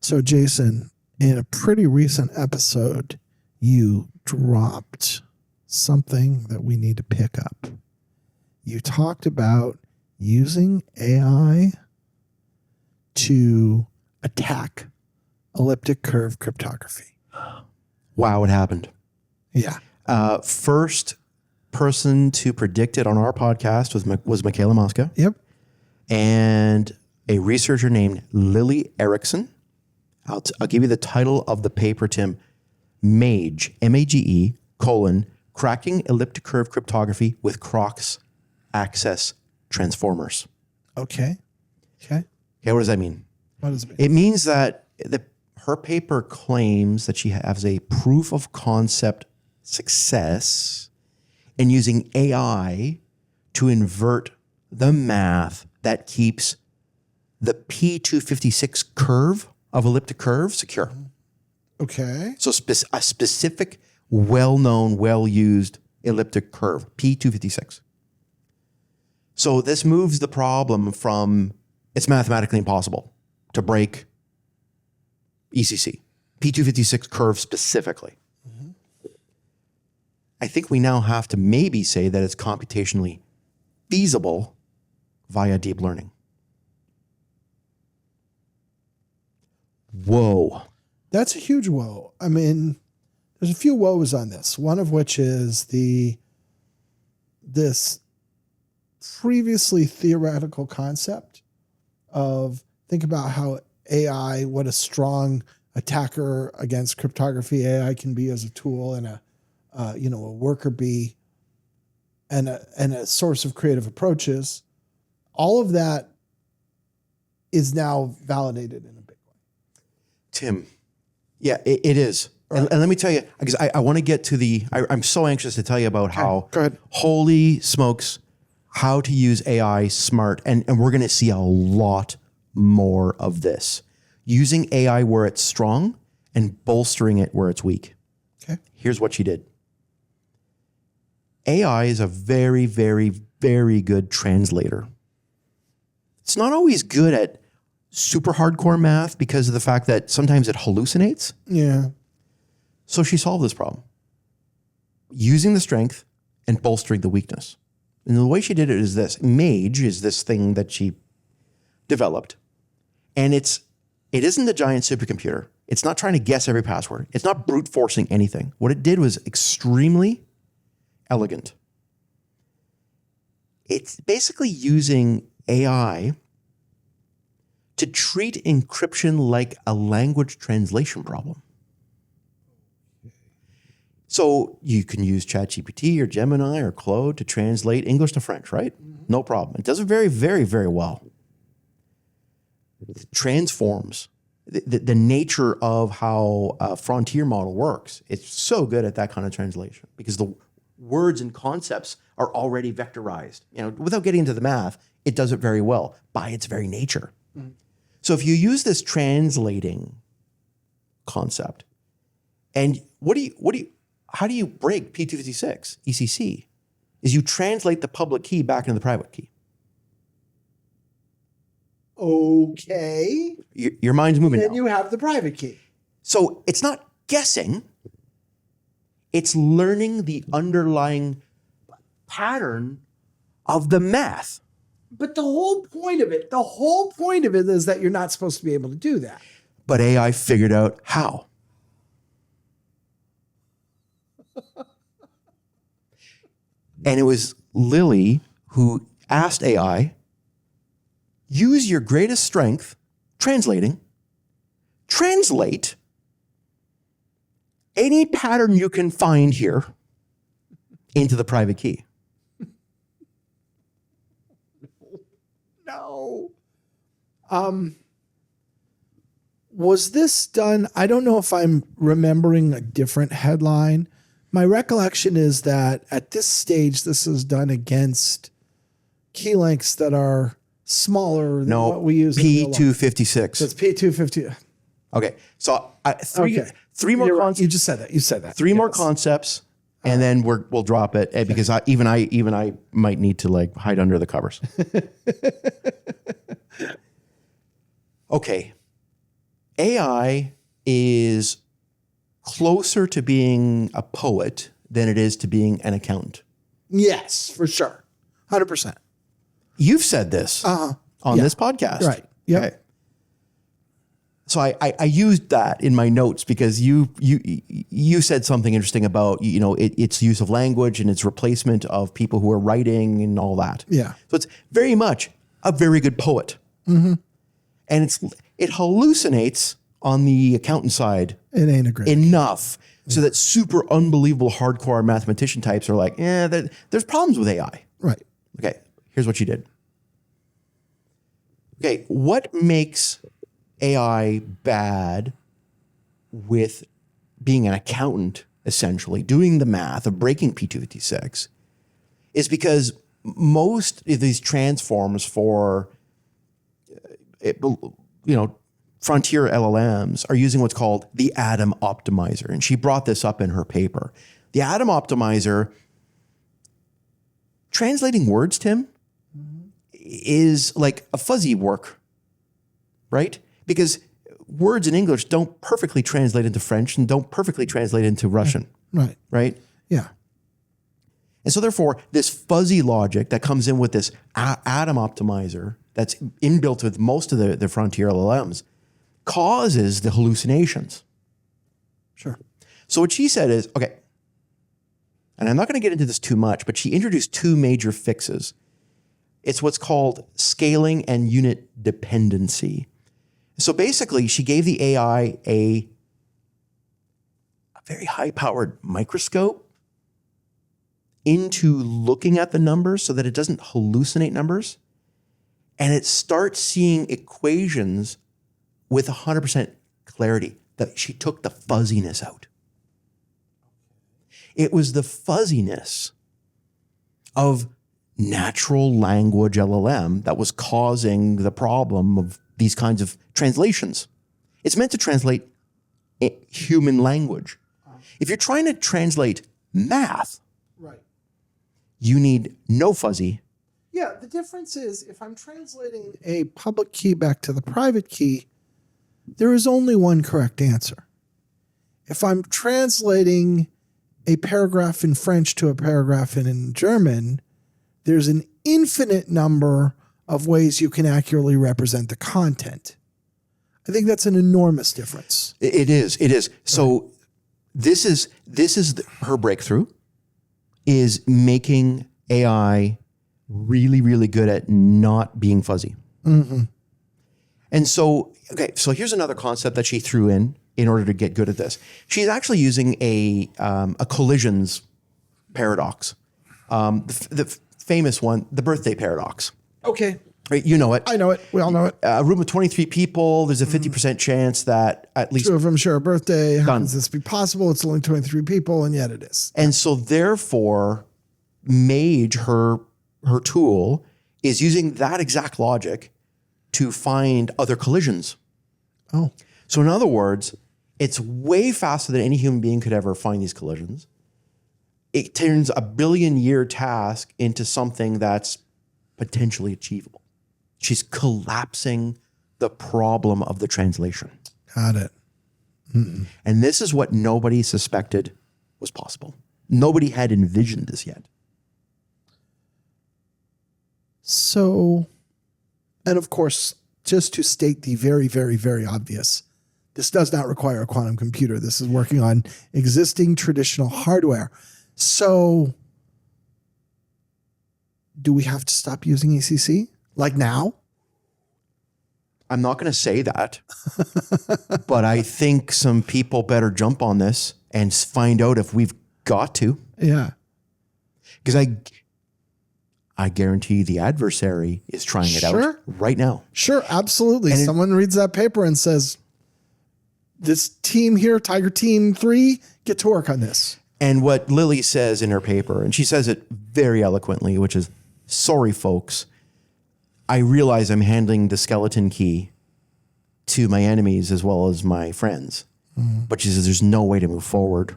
So, Jason, in a pretty recent episode, you dropped something that we need to pick up. You talked about using AI to attack elliptic curve cryptography. Wow, it happened. Yeah. First person to predict it on our podcast was Michaela Mosca. Yep. And a researcher named Lily Erickson. I'll give you the title of the paper, Tim. MAGE, M-A-G-E, cracking elliptic curve cryptography with Crox access transformers. Okay. Okay, what does that mean? What does it mean? It means that her paper claims that she has a proof of concept success in using AI to invert the math that keeps the P256 curve of elliptic curve secure. Okay. So a specific, well-known, well-used elliptic curve, P256. So this moves the problem from it's mathematically impossible to break ECC, P256 curve specifically. Mm-hmm. I think we now have to maybe say that it's computationally feasible via deep learning. Whoa. That's a huge whoa. I mean, there's a few woes on this. One of which is this previously theoretical concept of think about how AI, what a strong attacker against cryptography AI can be as a tool and a worker bee and a source of creative approaches. All of that is now validated in a big way. Tim, yeah, it is. Right. And let me tell you, because I want to get to I'm so anxious to tell you about how, go ahead. Holy smokes, how to use AI smart. And we're going to see a lot more of this. Using AI where it's strong and bolstering it where it's weak. Okay. Here's what she did. AI is a very, very, very good translator. It's not always good at super hardcore math because of the fact that sometimes it hallucinates. Yeah. So she solved this problem using the strength and bolstering the weakness. And the way she did it is this. MAGE is this thing that she developed. And it isn't a giant supercomputer. It's not trying to guess every password. It's not brute forcing anything. What it did was extremely elegant. It's basically using AI to treat encryption like a language translation problem. So you can use ChatGPT or Gemini or Claude to translate English to French, right? Mm-hmm. No problem. It does it very, very, very well. It transforms the nature of how a frontier model works. It's so good at that kind of translation because the words and concepts are already vectorized. Without getting into the math, it does it very well by its very nature. Mm-hmm. So if you use this translating concept, and how do you break P256 ECC? Is you translate the public key back into the private key. Okay. Your mind's moving now. Then you have the private key. So it's not guessing. It's learning the underlying pattern of the math. But the whole point of it is that you're not supposed to be able to do that. But AI figured out how. And it was Lily who asked AI, use your greatest strength, translate any pattern you can find here into the private key. No. Was this done? I don't know if I'm remembering a different headline. My recollection is that at this stage, this is done against key lengths that are smaller than what we use. P256. So it's P250. Okay. So three more concepts. You just said that. You said that. Three more concepts, and then we'll drop it because even I might need to hide under the covers. Okay. AI is closer to being a poet than it is to being an accountant. Yes, for sure. 100%. You've said this on this podcast. Right. Yep. Okay. So I used that in my notes because you said something interesting about, its use of language and its replacement of people who are writing and all that. Yeah. So it's very much a very good poet. Mm-hmm. And it hallucinates on the accountant side. It ain't a great enough so that super unbelievable hardcore mathematician types are like, there's problems with AI. Right. Okay, here's what you did. Okay, what makes AI bad with being an accountant, essentially, doing the math of breaking P256, is because most of these transforms for, frontier LLMs are using what's called the Atom Optimizer. And she brought this up in her paper. The Atom Optimizer, translating words, Tim, is like a fuzzy work, right? Because words in English don't perfectly translate into French and don't perfectly translate into Russian. Right. Right? Yeah. And so therefore, this fuzzy logic that comes in with this Atom Optimizer that's inbuilt with most of the frontier LLMs causes the hallucinations. Sure. So what she said is, okay, and I'm not going to get into this too much, but she introduced two major fixes. It's what's called scaling and unit dependency. So basically, she gave the AI a very high-powered microscope into looking at the numbers so that it doesn't hallucinate numbers. And it starts seeing equations with 100% clarity. That she took the fuzziness out. It was the fuzziness of natural language LLM that was causing the problem of these kinds of translations. It's meant to translate human language. If you're trying to translate math, Right. you need no fuzzy. Yeah, the difference is if I'm translating a public key back to the private key, there is only one correct answer. If I'm translating a paragraph in French to a paragraph in German, there's an infinite number of ways you can accurately represent the content. I think that's an enormous difference. It is. So this is her breakthrough, is making AI really, really good at not being fuzzy. Mm-hmm. And so, so here's another concept that she threw in order to get good at this. She's actually using a collisions paradox. The famous one, the birthday paradox. Okay. Right, you know it. I know it. We all know it. A room of 23 people, there's a 50% chance that at least 2 of them share a birthday. How can this be possible? It's only 23 people, and yet it is. And so therefore, Mage, her tool, is using that exact logic to find other collisions. Oh. So in other words, it's way faster than any human being could ever find these collisions. It turns a billion-year task into something that's potentially achievable. She's collapsing the problem of the translation. Got it. And this is what nobody suspected was possible. Nobody had envisioned this yet. So, and of course, just to state the very, very, very obvious, this does not require a quantum computer. This is working on existing traditional hardware. So, do we have to stop using ECC? Like now? I'm not going to say that, but I think some people better jump on this and find out if we've got to. Yeah. Because I guarantee the adversary is trying it out right now. Sure, absolutely. And someone reads that paper and says, this team here, Tiger Team 3, get to work on this. And what Lily says in her paper, and she says it very eloquently, which is, sorry, folks, I realize I'm handing the skeleton key to my enemies as well as my friends. But she says there's no way to move forward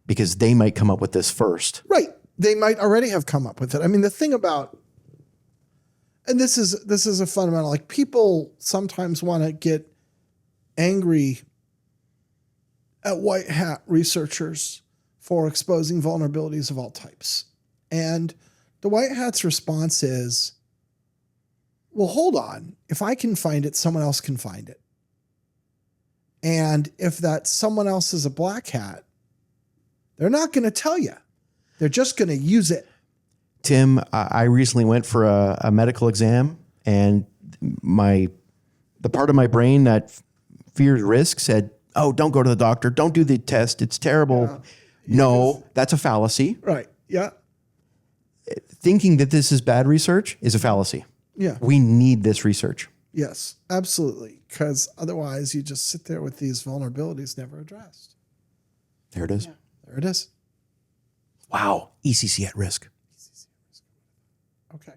because they might come up with this first. Right. They might already have come up with it. I mean, the thing about, and this is a fundamental, like people sometimes want to get angry at white hat researchers for exposing vulnerabilities of all types. And the white hat's response is, well, hold on. If I can find it, someone else can find it. And if that someone else is a black hat, they're not going to tell you. They're just going to use it. Tim, I recently went for a medical exam, and the part of my brain that fears risk said, oh, don't go to the doctor. Don't do the test. It's terrible. Yeah. No, that's a fallacy. Right. Yeah. Thinking that this is bad research is a fallacy. Yeah. We need this research. Yes, absolutely. Because otherwise you just sit there with these vulnerabilities never addressed. There it is. Yeah, there it is. Wow. ECC at risk. Okay.